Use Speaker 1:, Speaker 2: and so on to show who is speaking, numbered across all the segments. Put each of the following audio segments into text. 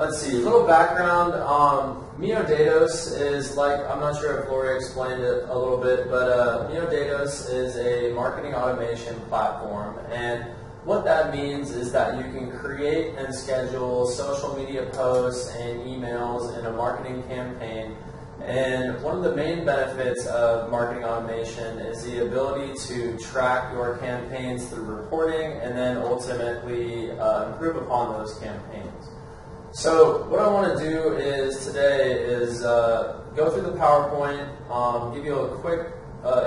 Speaker 1: Let's see, a little background. MioDatos is like, I'm not sure if Gloria explained it a little bit, but MioDatos is a marketing automation platform. And what that means is that you can create and schedule social media posts and emails in a marketing campaign. And one of the main benefits of marketing automation is the ability to track your campaigns through reporting and then ultimately improve upon those campaigns. So what I want to do is today is go through the PowerPoint, give you a quick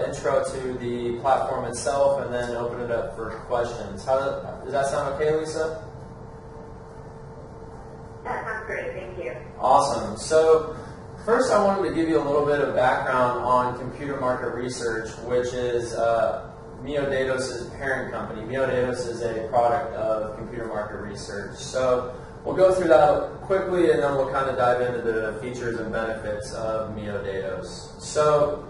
Speaker 1: intro to the platform itself, and then open it up for questions. Does that sound okay, Lisa?
Speaker 2: That sounds great, thank you.
Speaker 1: Awesome. So first I wanted to give you a little bit of background on computer market research, which is MioDatos' parent company. MioDatos is a product of computer market research. So we'll go through that quickly, and then we'll kind of dive into the features and benefits of MioDatos. So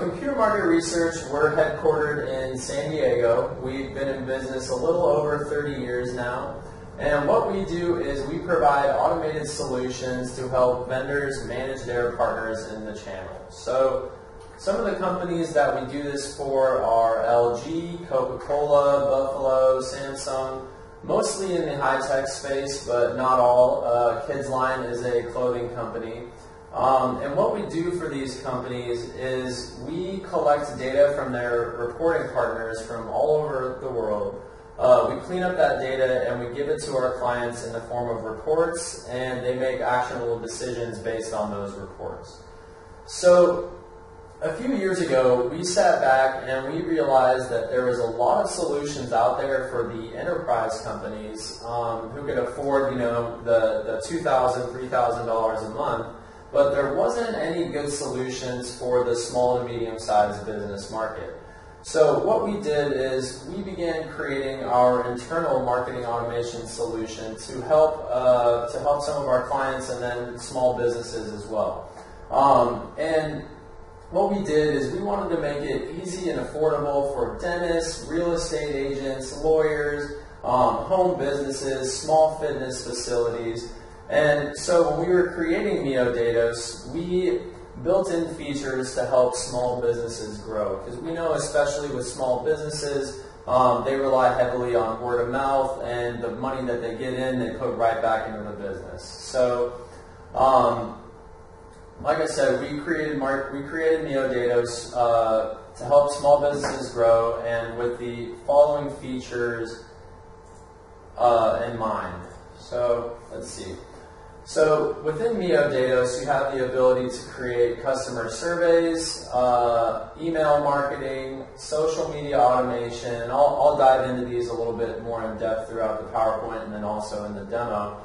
Speaker 1: computer market research, we're headquartered in San Diego. We've been in business a little over 30 years now. And what we do is we provide automated solutions to help vendors manage their partners in the channel. So some of the companies that we do this for are LG, Coca-Cola, Buffalo, Samsung, mostly in the high-tech space, but not all. Kids Line is a clothing company. And what we do for these companies is we collect data from their reporting partners from all over the world. We clean up that data and we give it to our clients in the form of reports, and they make actionable decisions based on those reports. So a few years ago, we sat back and we realized that there was a lot of solutions out there for the enterprise companies who could afford, the $2,000, $3,000 a month, but there wasn't any good solutions for the small and medium-sized business market. So what we did is we began creating our internal marketing automation solution to help some of our clients and then small businesses as well. And what we did is we wanted to make it easy and affordable for dentists, real estate agents, lawyers, home businesses, small fitness facilities. And so when we were creating MioDatos, we built in features to help small businesses grow. Because we know, especially with small businesses, they rely heavily on word of mouth, and the money that they get in, they put right back into the business. So like I said, we created MioDatos to help small businesses grow, and with the following features in mind. So let's see. So within MioDatos, you have the ability to create customer surveys, email marketing, social media automation, and I'll dive into these a little bit more in depth throughout the PowerPoint and then also in the demo.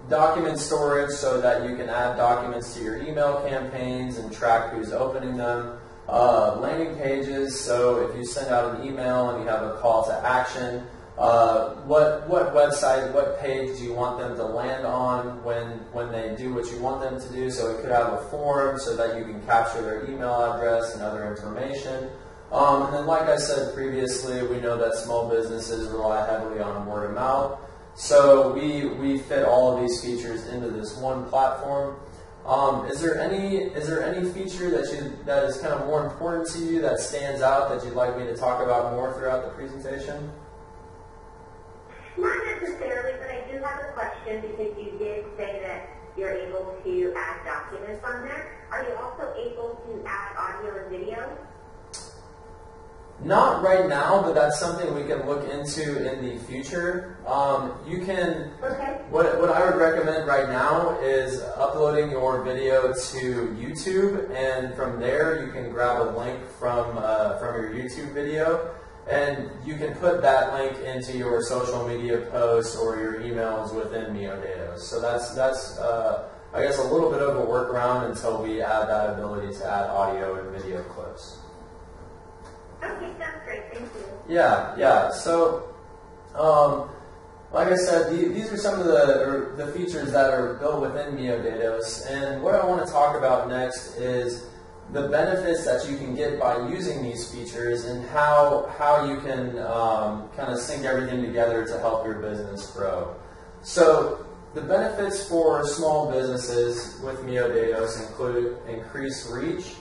Speaker 1: Document storage, so that you can add documents to your email campaigns and track who's opening them. Landing pages, so if you send out an email and you have a call to action, what website, what page do you want them to land on when they do what you want them to do? So it could have a form so that you can capture their email address and other information. And then, like I said previously, we know that small businesses rely heavily on word of mouth. So we fit all of these features into this one platform. Is there any feature that is kind of more important to you, that stands out, that you'd like me to talk about more throughout the presentation?
Speaker 2: Not necessarily, but I do have a question, because you did say that you're able to add documents on there. Are you also able to add audio and video?
Speaker 1: Not right now, but that's something we can look into in the future. You can. Okay. What I would recommend right now is uploading your video to YouTube, and from there you can grab a link from your YouTube video, and you can put that link into your social media posts or your emails within MioDatos. So that's I guess a little bit of a workaround until we add that ability to add audio and video clips.
Speaker 2: Okay, sounds great. Thank you.
Speaker 1: Yeah. So, like I said, these are some of the features that are built within MioDatos. And what I want to talk about next is the benefits that you can get by using these features and how you can kind of sync everything together to help your business grow. So the benefits for small businesses with MioDatos include increased reach,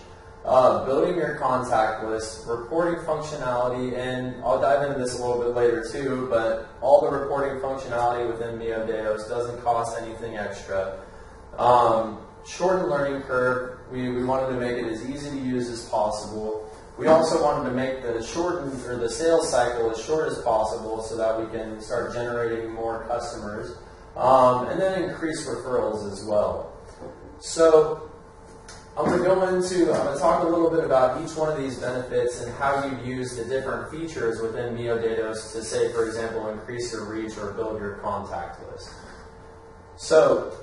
Speaker 1: building your contact list, reporting functionality, and I'll dive into this a little bit later too, but all the reporting functionality within MioDatos doesn't cost anything extra. Shorten learning curve, we wanted to make it as easy to use as possible. We also wanted to make the the sales cycle as short as possible so that we can start generating more customers. And then increase referrals as well. So I'm going to talk a little bit about each one of these benefits and how you use the different features within MioDatos to, say, for example, increase your reach or build your contact list. So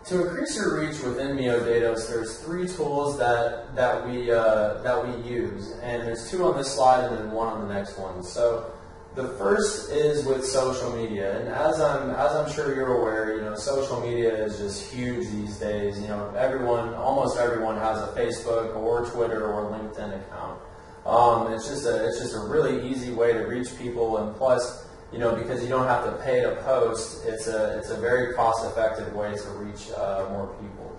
Speaker 1: to increase your reach within MioDatos, there's 3 tools that we use, and there's 2 on this slide and then 1 on the next one. So the first is with social media, and as I'm sure you're aware, social media is just huge these days. Almost everyone has a Facebook or Twitter or LinkedIn account. It's just a really easy way to reach people, and plus, because you don't have to pay to post, it's a very cost-effective way to reach more people.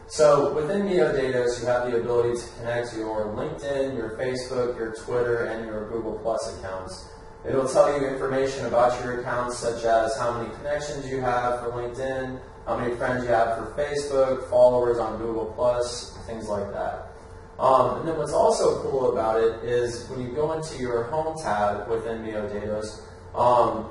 Speaker 1: So within MioDatos, you have the ability to connect your LinkedIn, your Facebook, your Twitter, and your Google Plus accounts. It'll tell you information about your accounts, such as how many connections you have for LinkedIn, how many friends you have for Facebook, followers on Google Plus, things like that. And then what's also cool about it is when you go into your Home tab within MioDatos,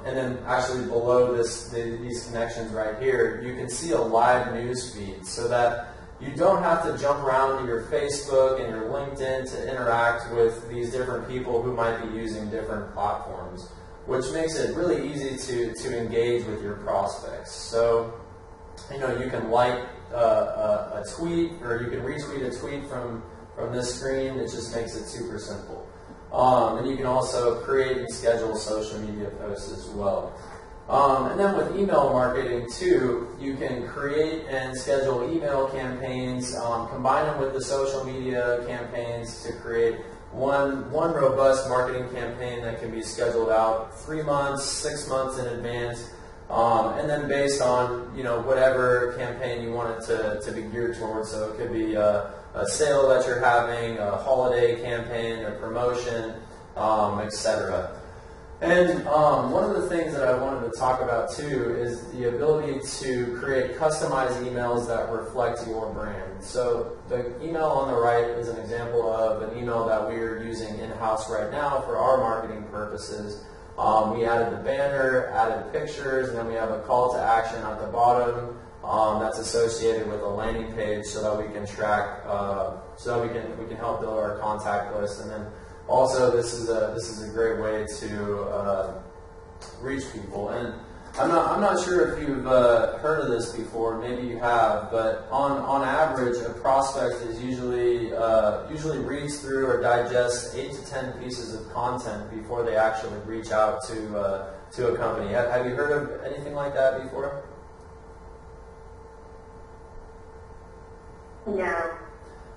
Speaker 1: and then actually below these connections right here, you can see a live news feed so that you don't have to jump around to your Facebook and your LinkedIn to interact with these different people who might be using different platforms, which makes it really easy to engage with your prospects. So, you can like a tweet, or you can retweet a tweet from this screen. It just makes it super simple. And you can also create and schedule social media posts as well. And then with email marketing too, you can create and schedule email campaigns, combine them with the social media campaigns to create one robust marketing campaign that can be scheduled out 3 months, 6 months in advance, and then based on whatever campaign you want it to be geared towards. So it could be a sale that you're having, a holiday campaign, a promotion, etc. And one of the things that I wanted to talk about too is the ability to create customized emails that reflect your brand. So the email on the right is an example of an email that we are using in-house right now for our marketing purposes. We added the banner, added pictures, and then we have a call to action at the bottom that's associated with a landing page so that we can track, so that we can help build our contact list. And then also, this is a great way to reach people. And I'm not sure if you've heard of this before. Maybe you have, but on average, a prospect is usually reads through or digests 8 to 10 pieces of content before they actually reach out to a company. Have you heard of anything like that before?
Speaker 2: No.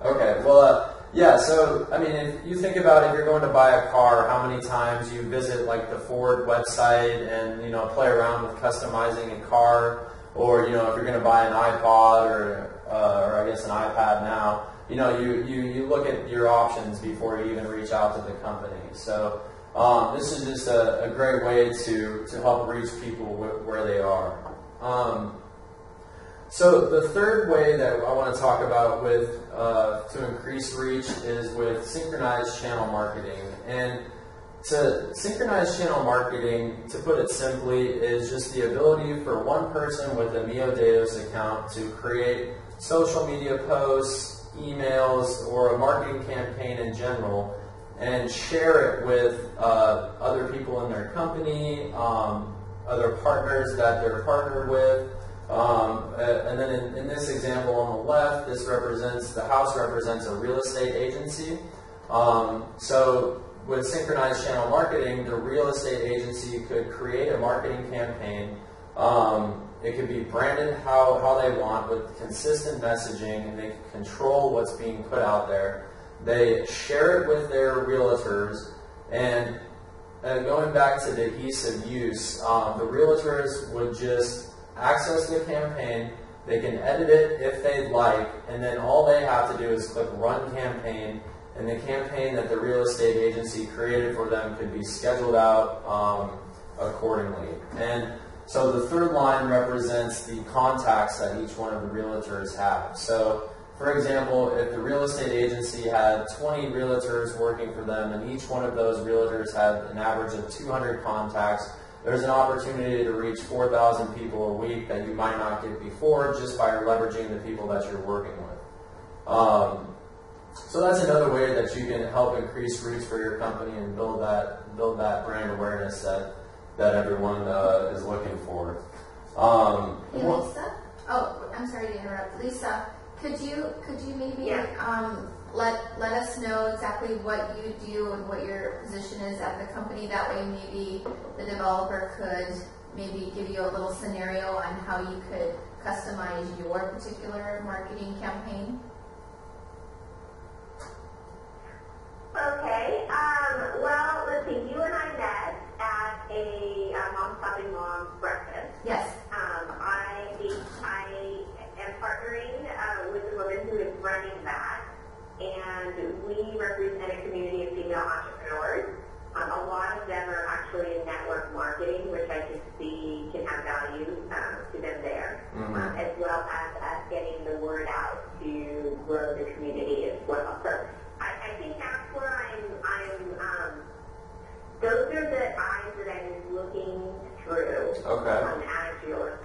Speaker 1: Okay. Well. Yeah, so, if you think about if you're going to buy a car, how many times you visit, like, the Ford website and, play around with customizing a car, or, if you're going to buy an iPod or I guess an iPad now, you look at your options before you even reach out to the company. So this is just a great way to help reach people where they are. So the third way that I want to talk about with to increase reach is with synchronized channel marketing. And synchronized channel marketing, to put it simply, is just the ability for one person with a MioDatos account to create social media posts, emails, or a marketing campaign in general, and share it with other people in their company, other partners that they're partnered with. And then in this example on the left, the house represents a real estate agency. So with synchronized channel marketing, the real estate agency could create a marketing campaign, It can be branded how they want with consistent messaging, and they can control what's being put out there. They share it with their realtors, and going back to the ease of use, the realtors would just access the campaign. They can edit it if they'd like, and then all they have to do is click Run Campaign, and the campaign that the real estate agency created for them could be scheduled out accordingly. And so the third line represents the contacts that each one of the realtors have. So, for example, if the real estate agency had 20 realtors working for them, and each one of those realtors had an average of 200 contacts, there's an opportunity to reach 4,000 people a week that you might not get before just by leveraging the people that you're working with. So that's another way that you can help increase reach for your company and build that brand awareness that everyone is looking for.
Speaker 3: Hey, Lisa? Oh, I'm sorry to interrupt. Lisa, could you maybe let us know exactly what you do and what your position is at the company? That way maybe the developer could maybe give you a little scenario on how you could customize your particular marketing campaign.
Speaker 2: Okay. Well, let's see. You and I met at a Mom Stopping Mom breakfast.
Speaker 3: Yes.
Speaker 2: I am partnering with the woman who is running that, and we represent a community of female entrepreneurs. A lot of them are actually in network marketing, which I can see can have value to them there, as well as us getting the word out to grow the community as well. So I think that's where I'm those are the eyes that I'm looking through.
Speaker 1: Okay.
Speaker 2: As yours.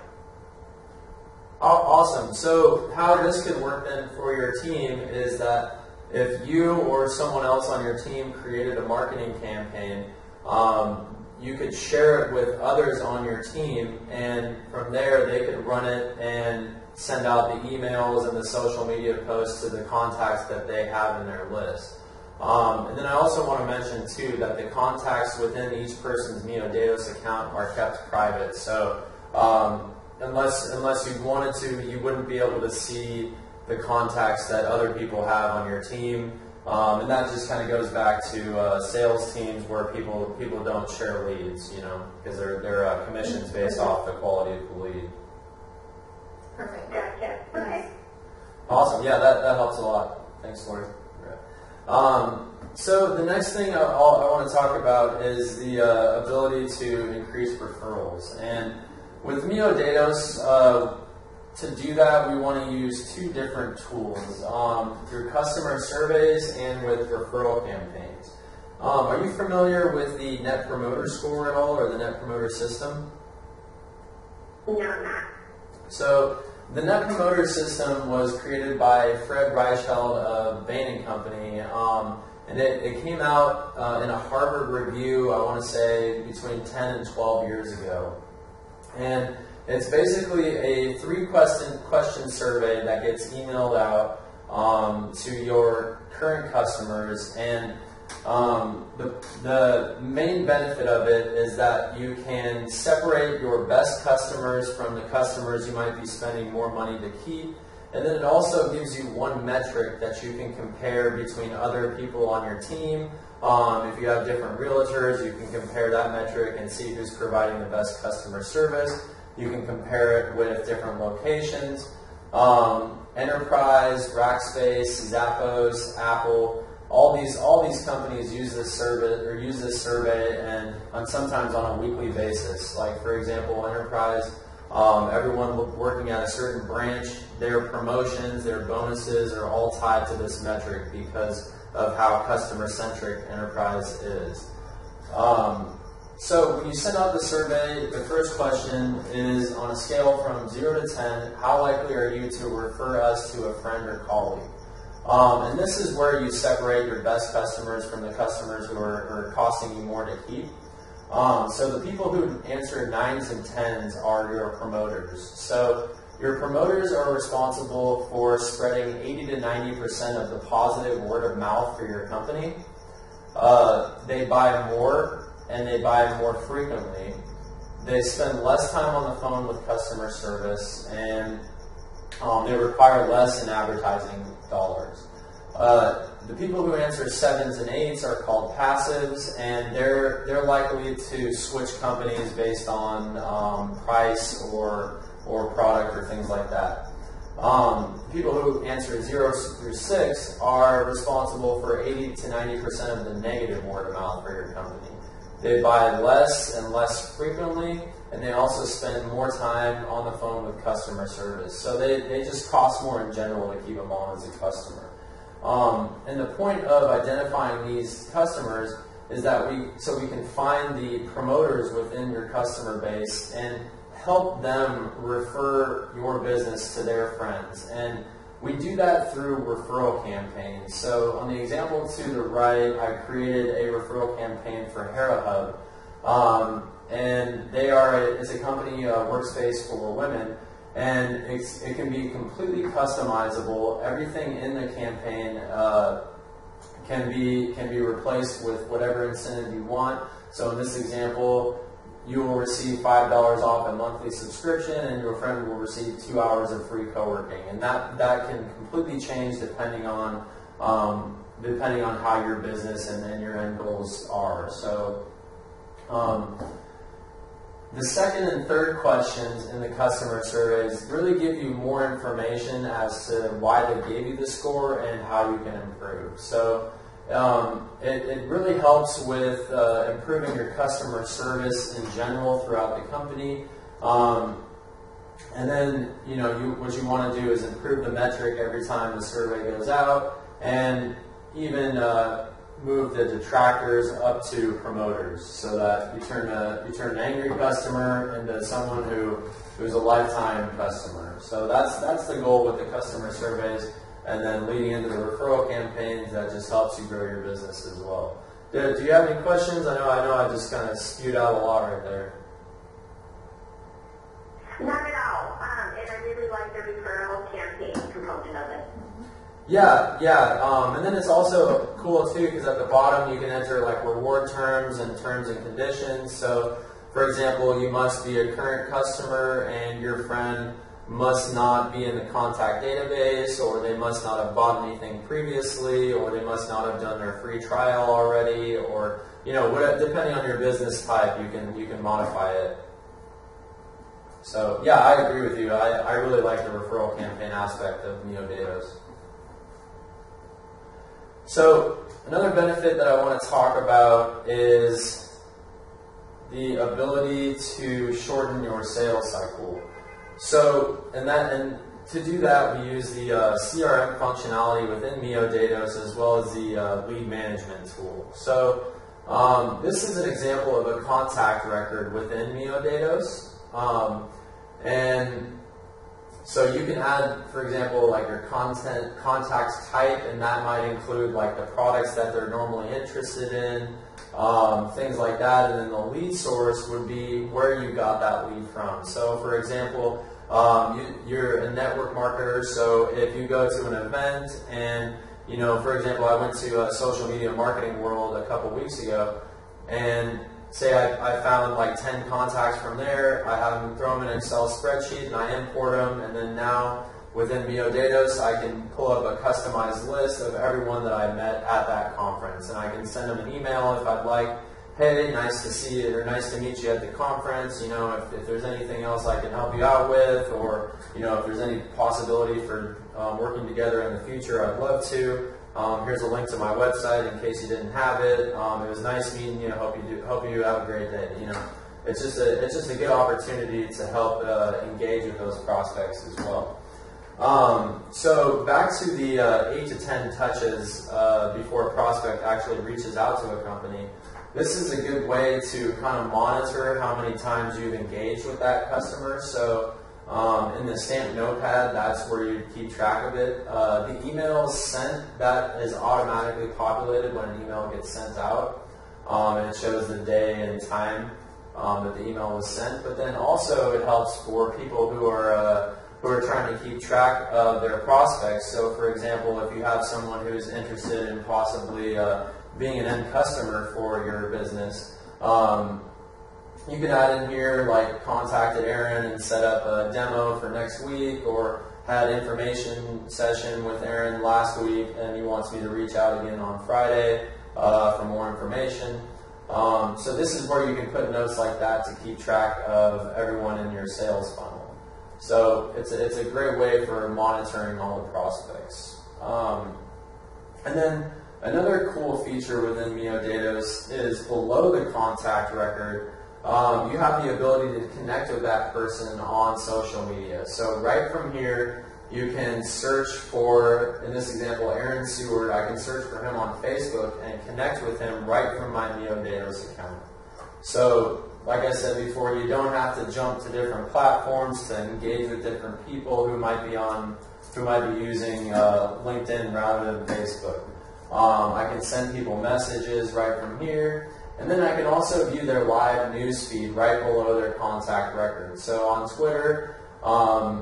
Speaker 1: Awesome. So how this could work then for your team is that if you or someone else on your team created a marketing campaign, you could share it with others on your team, and from there they could run it and send out the emails and the social media posts to the contacts that they have in their list. And then I also want to mention too that the contacts within each person's MioDatos account are kept private. So unless you wanted to, you wouldn't be able to see the contacts that other people have on your team. And that just kind of goes back to sales teams where people don't share leads, because they're commissions based off the quality of the lead.
Speaker 2: Perfect. Gotcha. Okay.
Speaker 1: Awesome. Yeah, that helps a lot. Thanks, Lori. So the next thing I want to talk about is the ability to increase referrals. And with MioDatos, to do that, we want to use two different tools, through customer surveys and with referral campaigns. Are you familiar with the Net Promoter Score at all, or the Net Promoter System?
Speaker 2: No, I'm not.
Speaker 1: So the Net Promoter System was created by Fred Reichheld of Bain & Company, and it came out in a Harvard review, I want to say, between 10 and 12 years ago. And it's basically a 3-question survey that gets emailed out to your current customers, and the main benefit of it is that you can separate your best customers from the customers you might be spending more money to keep, and then it also gives you one metric that you can compare between other people on your team. If you have different realtors, you can compare that metric and see who's providing the best customer service. You can compare it with different locations. Enterprise, Rackspace, Zappos, Apple, all these companies use this survey and sometimes on a weekly basis. Like, for example, Enterprise, everyone working at a certain branch, their promotions, their bonuses are all tied to this metric because of how customer-centric Enterprise is. So when you send out the survey, the first question is, on a scale from 0 to 10, how likely are you to refer us to a friend or colleague? And this is where you separate your best customers from the customers who are costing you more to keep. So the people who answer 9s and 10s are your promoters. So your promoters are responsible for spreading 80 to 90% of the positive word of mouth for your company. They buy more, and they buy more frequently. they spend less time on the phone with customer service, and they require less in advertising dollars. The people who answer 7s and 8s are called passives, and they're likely to switch companies based on price or product or things like that. People who answer 0s through 6 are responsible for 80 to 90% of the negative word of mouth for your company. They buy less and less frequently, and they also spend more time on the phone with customer service. So they just cost more in general to keep them on as a customer. And the point of identifying these customers is that we can find the promoters within your customer base and help them refer your business to their friends. And we do that through referral campaigns. So on the example to the right, I created a referral campaign for HeraHub. And it's a company, workspace for women. And it can be completely customizable. Everything in the campaign can be replaced with whatever incentive you want. So in this example, you will receive $5 off a monthly subscription, and your friend will receive 2 hours of free co-working. And that can completely change depending on how your business and your end goals are. So. The second and third questions in the customer surveys really give you more information as to why they gave you the score and how you can improve. So it really helps with improving your customer service in general throughout the company. And then what you want to do is improve the metric every time the survey goes out, and even move the detractors up to promoters, so that you turn an angry customer into someone who's a lifetime customer. So that's the goal with the customer surveys, and then leading into the referral campaigns, that just helps you grow your business as well. Do you have any questions? I know I just kind of spewed out a lot right there.
Speaker 2: Not at all. And I really like the referral campaign component of it.
Speaker 1: Yeah, and then it's also cool too, because at the bottom you can enter like reward terms and conditions. So, for example, you must be a current customer, and your friend must not be in the contact database, or they must not have bought anything previously, or they must not have done their free trial already, or depending on your business type, you can modify it. So yeah, I agree with you. I really like the referral campaign aspect of MioDatos. So another benefit that I want to talk about is the ability to shorten your sales cycle. So, and to do that, we use the CRM functionality within MioDatos, as well as the lead management tool. So this is an example of a contact record within MioDatos. And so you can add, for example, like your contacts type, and that might include like the products that they're normally interested in, things like that. And then the lead source would be where you got that lead from. So, for example, you're a network marketer. So if you go to an event, and for example, I went to a social media marketing world a couple weeks ago, and say I found like 10 contacts from there, I have them throw them in an Excel spreadsheet, and I import them, and then now within MioDatos I can pull up a customized list of everyone that I met at that conference, and I can send them an email if I'd like, hey, nice to see you, or nice to meet you at the conference, if there's anything else I can help you out with, or if there's any possibility for working together in the future, I'd love to. Here's a link to my website in case you didn't have it. It was nice meeting you. Hope you have a great day. It's just a good opportunity to help engage with those prospects as well. So back to the 8 to 10 touches before a prospect actually reaches out to a company. This is a good way to kind of monitor how many times you've engaged with that customer. So in the stamped notepad, that's where you keep track of it. The email sent, that is automatically populated when an email gets sent out. And it shows the day and time that the email was sent. But then also it helps for people who are trying to keep track of their prospects. So, for example, if you have someone who's interested in possibly being an end customer for your business, you can add in here like contacted Aaron and set up a demo for next week, or had information session with Aaron last week and he wants me to reach out again on Friday for more information. So this is where you can put notes like that to keep track of everyone in your sales funnel. So it's a great way for monitoring all the prospects. And then another cool feature within MioDatos is below the contact record, you have the ability to connect with that person on social media. So right from here, you can search for, in this example, Aaron Seward. I can search for him on Facebook and connect with him right from my MioDatos account. So, like I said before, you don't have to jump to different platforms to engage with different people who might be using LinkedIn rather than Facebook. I can send people messages right from here. And then I can also view their live news feed right below their contact record. So on Twitter, I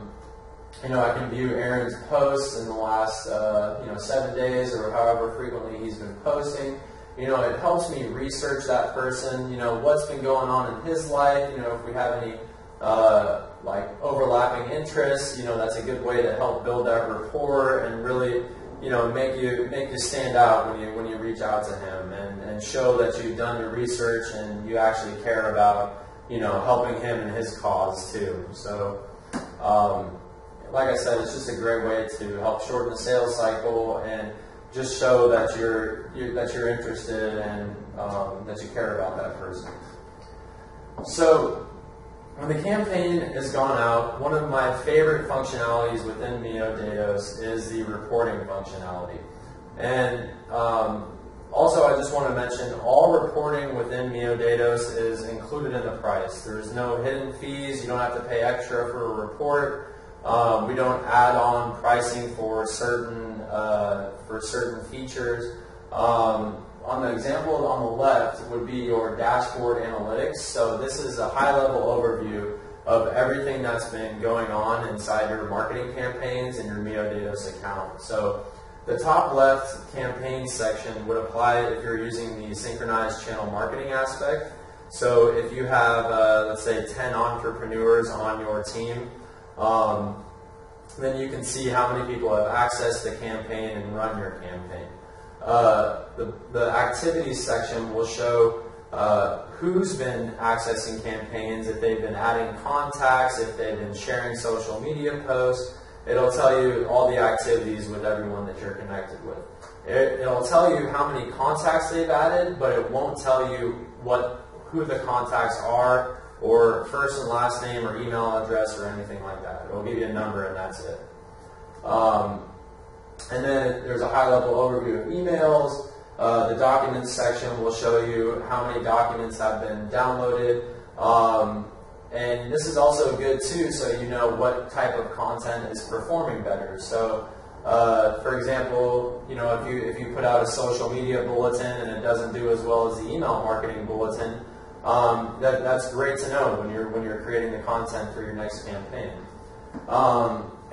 Speaker 1: can view Aaron's posts in the last 7 days or however frequently he's been posting. It helps me research that person, what's been going on in his life, if we have any overlapping interests, that's a good way to help build that rapport and really make you stand out when you reach out to him and show that you've done your research and you actually care about helping him in his cause too. So like I said, it's just a great way to help shorten the sales cycle and just show that you're interested and that you care about that person. So when the campaign has gone out, one of my favorite functionalities within MioDatos is the reporting functionality. And also, I just want to mention all reporting within MioDatos is included in the price. There's no hidden fees. You don't have to pay extra for a report. We don't add on pricing for certain features. On the example on the left would be your dashboard analytics. So this is a high-level overview of everything that's been going on inside your marketing campaigns and your MioDatos account. So the top left campaign section would apply if you're using the synchronized channel marketing aspect. So if you have, let's say, 10 entrepreneurs on your team, then you can see how many people have accessed the campaign and run your campaign. The activities section will show who's been accessing campaigns, if they've been adding contacts, if they've been sharing social media posts. It'll tell you all the activities with everyone that you're connected with. It'll tell you how many contacts they've added, but it won't tell you who the contacts are, or first and last name or email address or anything like that. It'll give you a number and that's it. And then there's a high-level overview of emails. The documents section will show you how many documents have been downloaded. And this is also good too, so you know what type of content is performing better. So, for example, if you put out a social media bulletin and it doesn't do as well as the email marketing bulletin, that's great to know when you're creating the content for your next campaign.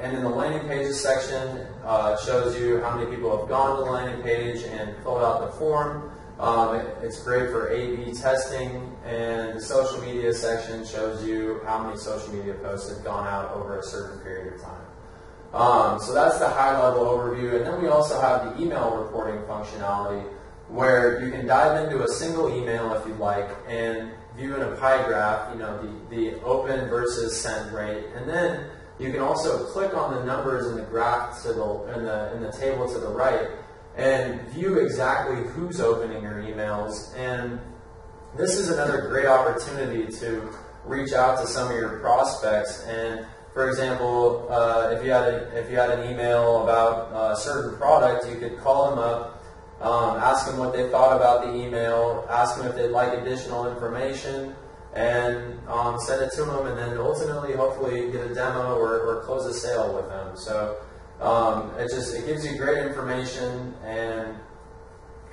Speaker 1: And in the landing pages section, it shows you how many people have gone to the landing page and filled out the form. It's great for A/B testing, and the social media section shows you how many social media posts have gone out over a certain period of time. So that's the high-level overview, and then we also have the email reporting functionality, where you can dive into a single email if you'd like and view in a pie graph, the open versus sent rate, and then you can also click on the numbers in the graph in the table to the right and view exactly who's opening your emails. And this is another great opportunity to reach out to some of your prospects. And for example, if you had an email about a certain product, you could call them up, ask them what they thought about the email, ask them if they'd like additional information, and send it to them, and then ultimately, hopefully, get a demo or close a sale with them. So it gives you great information, and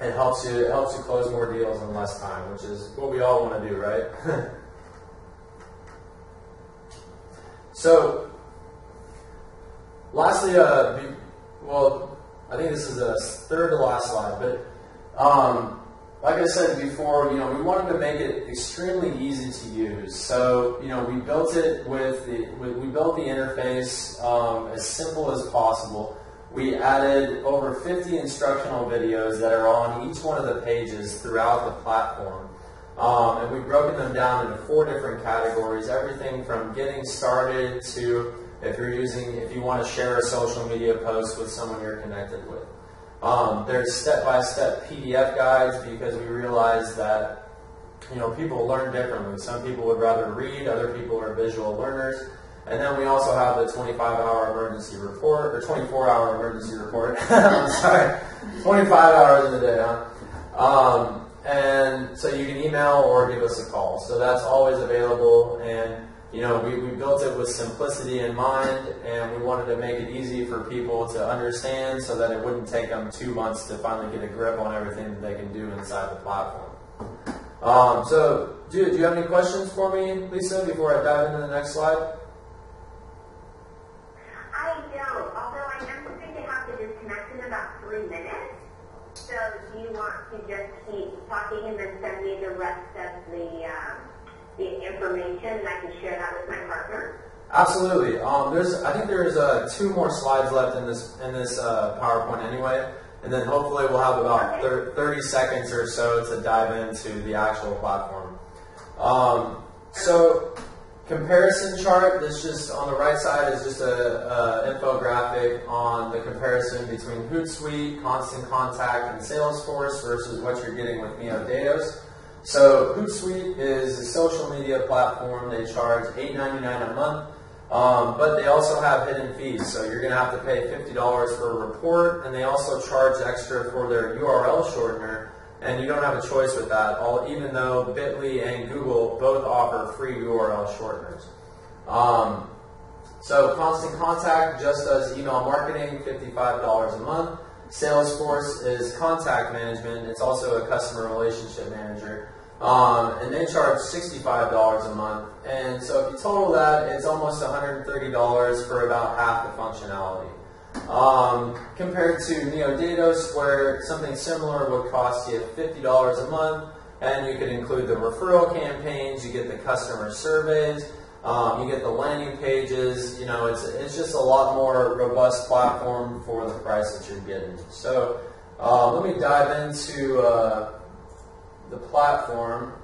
Speaker 1: it helps you close more deals in less time, which is what we all want to do, right? So, lastly, I think this is the third to last slide, but like I said before, you know, we wanted to make it extremely easy to use. So, you know, we built it we built the interface as simple as possible. We added over 50 instructional videos that are on each one of the pages throughout the platform. And we've broken them down into 4 different categories, everything from getting started to if you want to share a social media post with someone you're connected with. There's step-by-step PDF guides because we realized that, you know, people learn differently. Some people would rather read, other people are visual learners. And then we also have the 25-hour emergency report, or 24-hour emergency report. I'm sorry, 25 hours in a day, huh? And so you can email or give us a call. So that's always available. And, you know, we built it with simplicity in mind, and we wanted to make it easy for people to understand so that it wouldn't take them 2 months to finally get a grip on everything that they can do inside the platform. So, do you have any questions for me, Lisa, before I dive into the next slide?
Speaker 2: I don't, although I am going to have to disconnect in about 3 minutes. So do you want to just keep talking and then send me the rest of the information and I can share that with my partner?
Speaker 1: Absolutely. I think there's 2 more slides left in this PowerPoint anyway, and then hopefully we'll have about 30 seconds or so to dive into the actual platform. So comparison chart. This just on the right side is just a infographic on the comparison between Hootsuite, Constant Contact, and Salesforce versus what you're getting with MioDatos. So Hootsuite is a social media platform. They charge $8.99 a month, but they also have hidden fees. So you're going to have to pay $50 for a report, and they also charge extra for their URL shortener. And you don't have a choice with that, even though Bitly and Google both offer free URL shorteners. So Constant Contact just does email marketing, $55 a month. Salesforce is contact management. It's also a customer relationship manager. And they charge $65 a month. And so if you total that, it's almost $130 for about half the functionality. Compared to MioDatos, where something similar would cost you $50 a month, and you could include the referral campaigns, you get the customer surveys, you get the landing pages. You know, it's just a lot more robust platform for the price that you're getting. So let me dive into the platform.